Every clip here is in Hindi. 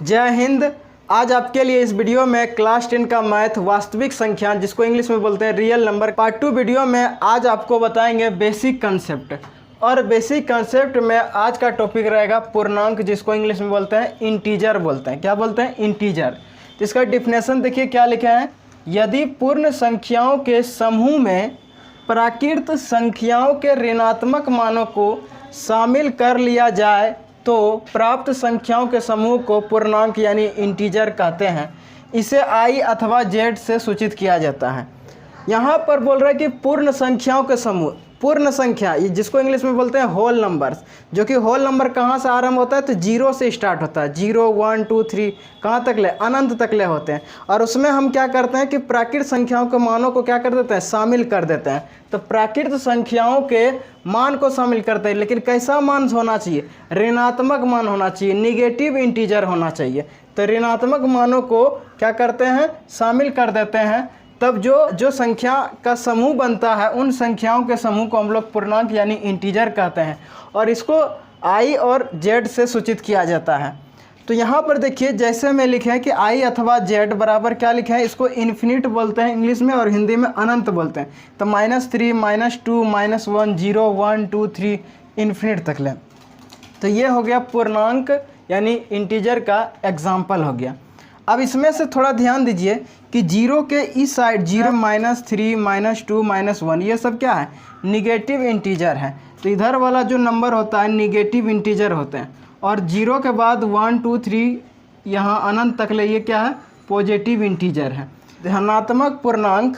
जय हिंद। आज आपके लिए इस वीडियो में क्लास 10 का मैथ वास्तविक संख्या जिसको इंग्लिश में बोलते हैं रियल नंबर पार्ट 2 वीडियो में आज आपको बताएंगे बेसिक कंसेप्ट। और बेसिक कंसेप्ट में आज का टॉपिक रहेगा पूर्णांक, जिसको इंग्लिश में बोलते हैं इंटीजर बोलते हैं। क्या बोलते हैं? इंटीजर। तो इसका डिफिनेशन देखिए क्या लिखा है। यदि पूर्ण संख्याओं के समूह में प्राकृत संख्याओं के ऋणात्मक मानों को शामिल कर लिया जाए तो प्राप्त संख्याओं के समूह को पूर्णांक यानी इंटीजर कहते हैं। इसे आई अथवा जेड से सूचित किया जाता है। यहाँ पर बोल रहा है कि पूर्ण संख्याओं के समूह, पूर्ण संख्या जिसको इंग्लिश में बोलते हैं होल नंबर्स, जो कि होल नंबर कहाँ से आरंभ होता है तो जीरो से स्टार्ट होता है। 0 1 2 3 कहाँ तक ले? अनंत तक ले होते हैं। और उसमें हम क्या करते हैं कि प्राकृत संख्याओं के मानों को क्या कर देते हैं? शामिल कर देते हैं। तो प्राकृत संख्याओं के मान को शामिल करते हैं, लेकिन कैसा मान होना चाहिए? ऋणात्मक मान होना चाहिए, निगेटिव इंटीजर होना चाहिए। तो ऋणात्मक मानों को क्या करते हैं? शामिल कर देते हैं। तब जो संख्या का समूह बनता है उन संख्याओं के समूह को हम लोग पूर्णांक यानी इंटीजर कहते हैं। और इसको आई और जेड से सूचित किया जाता है। तो यहाँ पर देखिए जैसे में लिखे हैं कि आई अथवा जेड बराबर क्या लिखे हैं, इसको इन्फिनिट बोलते हैं इंग्लिश में और हिंदी में अनंत बोलते हैं। तो -3 -2 -1 0 1 2 3 इन्फिनिट तक लें। तो ये हो गया पूर्णांक यानी इंटीजर का एग्जाम्पल हो गया। अब इसमें से थोड़ा ध्यान दीजिए कि जीरो के इस साइड 0 -3 -2 -1 ये सब क्या है? निगेटिव इंटीजर है। तो इधर वाला जो नंबर होता है निगेटिव इंटीजर होते हैं। और 0 के बाद 1 2 3 यहाँ अनंत तक ले ये क्या है? पॉजिटिव इंटीजर है। धनात्मक पूर्णांक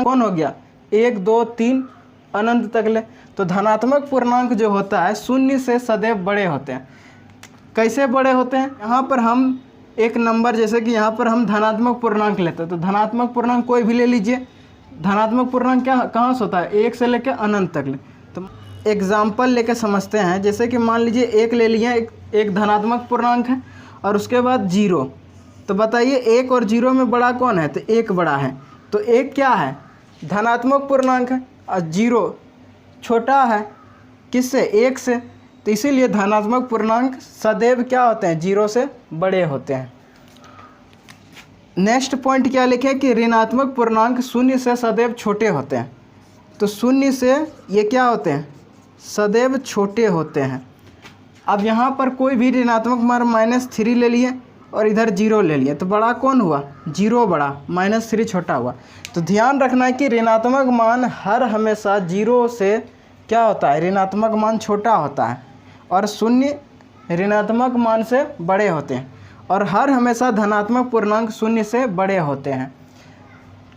कौन हो गया? 1 2 3 अनंत तक ले। तो धनात्मक पूर्णांक जो होता है शून्य से सदैव बड़े होते हैं। कैसे बड़े होते हैं? यहाँ पर हम एक नंबर जैसे कि यहाँ पर हम धनात्मक पूर्णांक लेते हैं, तो धनात्मक पूर्णांक कोई भी ले लीजिए। धनात्मक पूर्णांक क्या कहाँ से होता है? 1 से लेकर अनंत तक ले। तो एग्जाम्पल लेके समझते हैं। जैसे कि मान लीजिए 1 ले लिया, एक धनात्मक पूर्णांक है और उसके बाद 0। तो बताइए 1 और 0 में बड़ा कौन है? तो 1 बड़ा है। तो 1 क्या है? धनात्मक पूर्णांक है और 0 छोटा है किससे? 1 से। तो इसीलिए धनात्मक पूर्णांक सदैव क्या होते हैं? 0 से बड़े होते हैं। नेक्स्ट पॉइंट क्या लिखे कि ऋणात्मक पूर्णांक शून्य से सदैव छोटे होते हैं। तो शून्य से ये क्या होते हैं? सदैव छोटे होते हैं। अब यहाँ पर कोई भी ऋणात्मक मान -3 ले लिए और इधर 0 ले लिए, तो बड़ा कौन हुआ? 0 बड़ा, -3 छोटा हुआ। तो ध्यान रखना है कि ऋणात्मक मान हर हमेशा 0 से क्या होता है? ऋणात्मक मान छोटा होता है और शून्य ऋणात्मक मान से बड़े होते हैं। और हर हमेशा धनात्मक पूर्णांक शून्य से बड़े होते हैं।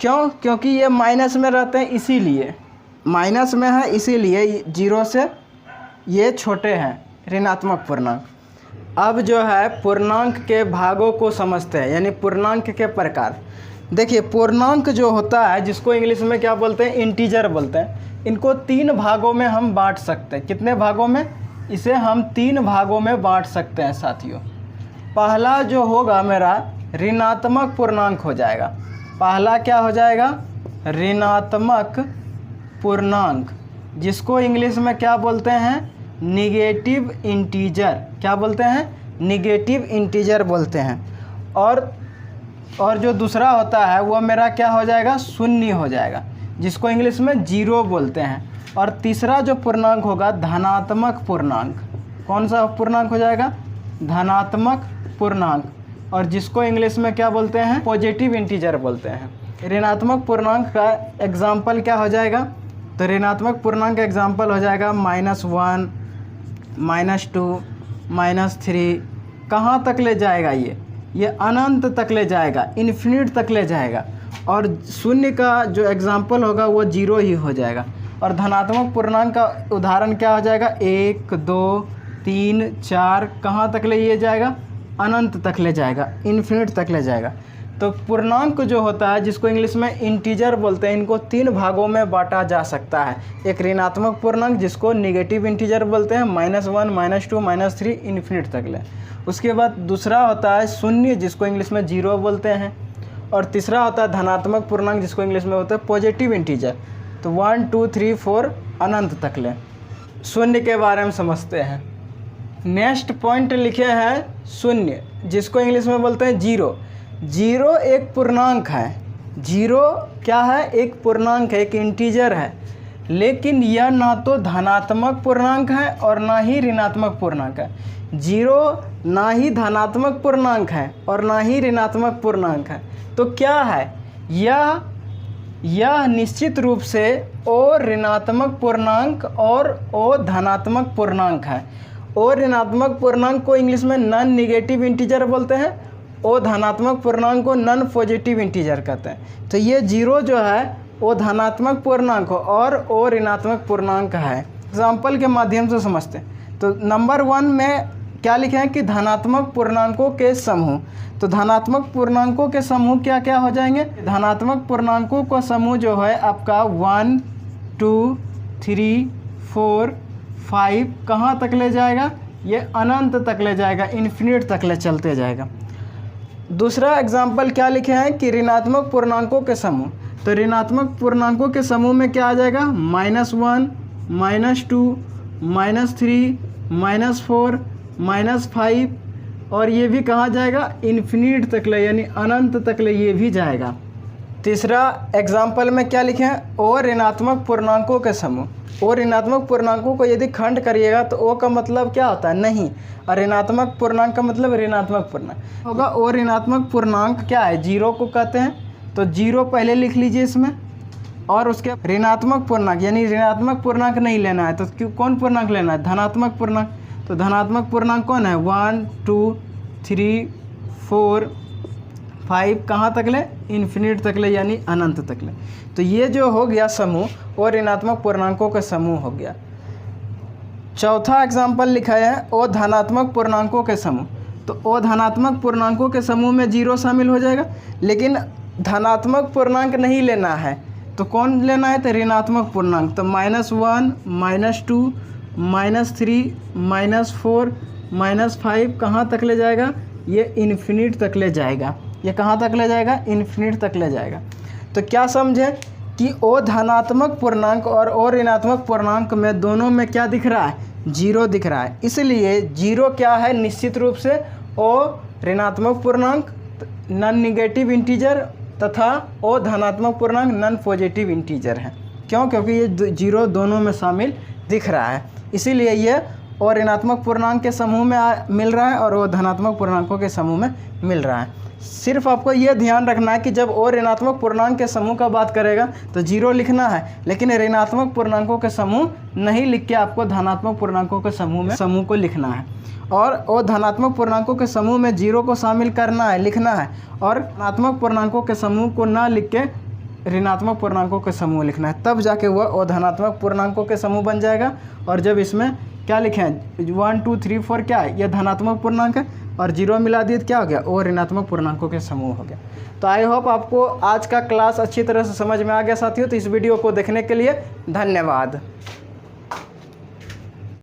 क्यों? क्योंकि ये माइनस में रहते हैं, इसीलिए माइनस में है, इसीलिए 0 से ये छोटे हैं ऋणात्मक पूर्णांक। अब जो है पूर्णांक के भागों को समझते हैं, यानी पूर्णांक के प्रकार। देखिए पूर्णांक जो होता है जिसको इंग्लिश में क्या बोलते हैं? इंटीजर बोलते हैं। इनको 3 भागों में हम बांट सकते हैं। कितने भागों में? इसे हम 3 भागों में बांट सकते हैं साथियों। पहला जो होगा मेरा ऋणात्मक पूर्णांक हो जाएगा। पहला क्या हो जाएगा? ऋणात्मक पूर्णांक, जिसको इंग्लिश में क्या बोलते हैं? Negative integer. क्या बोलते हैं? निगेटिव इंटीजर बोलते हैं। और जो दूसरा होता है वो मेरा क्या हो जाएगा? शून्य हो जाएगा, जिसको इंग्लिश में 0 बोलते हैं। और तीसरा जो पूर्णांक होगा धनात्मक पूर्णांक। कौन सा पूर्णांक हो जाएगा? धनात्मक पूर्णांक, और जिसको इंग्लिश में क्या बोलते हैं? पॉजिटिव इंटीजर बोलते हैं। ऋणात्मक पूर्णांक का एग्जाम्पल क्या हो जाएगा? तो ऋणात्मक पूर्णांक का एग्जाम्पल हो जाएगा -1 -2 -3। कहाँ तक ले जाएगा? ये अनंत तक ले जाएगा, इन्फिनिट तक ले जाएगा। और शून्य का जो एग्जाम्पल होगा वो 0 ही हो जाएगा। और धनात्मक पूर्णांक का उदाहरण क्या हो जाएगा? 1 2 3 4 कहाँ तक ले जाएगा? अनंत तक ले जाएगा, इन्फिनिट तक ले जाएगा। तो पूर्णांक जो होता है जिसको इंग्लिश में इंटीजर बोलते हैं, इनको 3 भागों में बांटा जा सकता है। एक ऋणात्मक पूर्णांक जिसको निगेटिव इंटीजर बोलते हैं, -1 -2 -3 इन्फिनिट तक ले। उसके बाद दूसरा होता है शून्य, जिसको इंग्लिश में 0 बोलते हैं। और तीसरा होता है धनात्मक पूर्णांक, जिसको इंग्लिश में होता है पॉजिटिव इंटीजर। तो 1 2 3 4 अनंत तक ले। शून्य के बारे में समझते हैं। नेक्स्ट पॉइंट लिखे हैं शून्य, जिसको इंग्लिश में बोलते हैं जीरो। जीरो एक पूर्णांक है। जीरो क्या है? एक पूर्णांक है, एक इंटीजर है, लेकिन यह ना तो धनात्मक पूर्णांक है और ना ही ऋणात्मक पूर्णांक है। जीरो ना ही धनात्मक पूर्णांक है और ना ही ऋणात्मक पूर्णांक है। तो क्या है? यह निश्चित रूप से ओ ऋणात्मक पूर्णांक और ओ धनात्मक पूर्णांक है। ओ ऋणात्मक पूर्णांक को इंग्लिश में नॉन नेगेटिव इंटीजर बोलते हैं, ओ धनात्मक पूर्णांक को नॉन पॉजिटिव इंटीजर कहते हैं। तो ये जीरो जो है वो धनात्मक पूर्णांक और ओ ऋणात्मक पूर्णांक है। एग्जाम्पल के माध्यम से समझते हैं। तो नंबर 1 में क्या लिखे हैं कि धनात्मक पूर्णांकों के समूह। तो धनात्मक पूर्णांकों के समूह क्या क्या हो जाएंगे? धनात्मक पूर्णांकों का समूह जो है आपका 1 2 3 4 5 कहाँ तक ले जाएगा? ये अनंत तक ले जाएगा, इन्फिनिट तक ले चलते जाएगा। दूसरा एग्जाम्पल क्या लिखे हैं कि ऋणात्मक पूर्णांकों के समूह। तो ऋणात्मक पूर्णांकों के समूह में क्या आ जाएगा? -1 -2 -3 -4 -5 और ये भी कहाँ जाएगा? इन्फिनिट तक ले, यानी अनंत तक ले ये भी जाएगा। तीसरा एग्जाम्पल में क्या लिखे हैं? ओ ऋणात्मक पूर्णांकों के समूह। ओ ऋणात्मक पूर्णांकों को यदि खंड करिएगा तो ओ का मतलब क्या होता है? नहीं, और ऋणात्मक पूर्णांक का मतलब ऋणात्मक पूर्णांक होगा। ओ ऋणात्मक पूर्णांक क्या है? जीरो को कहते हैं। तो जीरो पहले लिख लीजिए इसमें, और उसके ऋणात्मक पूर्णांक, यानी ऋणात्मक पूर्णांक नहीं लेना है। तो क्यों, कौन पूर्णांक लेना है? धनात्मक पूर्णांक। तो धनात्मक पूर्णांक कौन है? 1 2 3 4 5 कहाँ तक ले? इन्फिनिट तक ले, यानी अनंत तक ले। तो ये जो हो गया समूह, वो ऋणात्मक पूर्णांकों का समूह हो गया। चौथा एग्जाम्पल लिखा है ओ धनात्मक पूर्णांकों के समूह। तो ओ धनात्मक पूर्णांकों के समूह में जीरो शामिल हो जाएगा, लेकिन धनात्मक पूर्णांक नहीं लेना है। तो कौन लेना है? तो ऋणात्मक पूर्णांक। तो -1 -2 -3 -4 -5 कहाँ तक ले जाएगा? ये इन्फिनिट तक ले जाएगा। ये कहाँ तक ले जाएगा? इन्फिनिट तक ले जाएगा। तो क्या समझे कि ओ धनात्मक पूर्णांक और ओ ऋणात्मक पूर्णांक में दोनों में क्या दिख रहा है? जीरो दिख रहा है। इसलिए जीरो क्या है? निश्चित रूप से ओ ऋणात्मक पूर्णांक नॉन नेगेटिव इंटीजर तथा ओ धनात्मक पूर्णांक नॉन पॉजिटिव इंटीजर है। क्यों? क्योंकि ये जीरो दोनों में शामिल दिख रहा है, इसीलिए ये ओ ऋणात्मक पूर्णांक के समूह में मिल रहा है और वो धनात्मक पूर्णांकों के समूह में मिल रहा है। सिर्फ आपको ये ध्यान रखना है कि जब ओ ऋणात्मक पूर्णांक के समूह का बात करेगा तो जीरो लिखना है, लेकिन ऋणात्मक पूर्णांकों के समूह नहीं लिख के आपको धनात्मक पूर्णांकों के समूह में समूह को लिखना है। और ओ धनात्मक पूर्णांकों के समूह में जीरो को शामिल करना है, लिखना है, और धनात्मक पूर्णांकों के समूह को ना लिख के ऋणात्मक पूर्णांकों के समूह लिखना है। तब जाके वह ओ धनात्मक पूर्णांकों के समूह बन जाएगा। और जब इसमें क्या लिखे हैं? 1 2 3 4 क्या है? यह धनात्मक पूर्णांक है, और जीरो मिला दिए तो क्या हो गया? ओ ऋणात्मक पूर्णांकों के समूह हो गया। तो आई होप आपको आज का क्लास अच्छी तरह से समझ में आ गया साथियों। तो इस वीडियो को देखने के लिए धन्यवाद।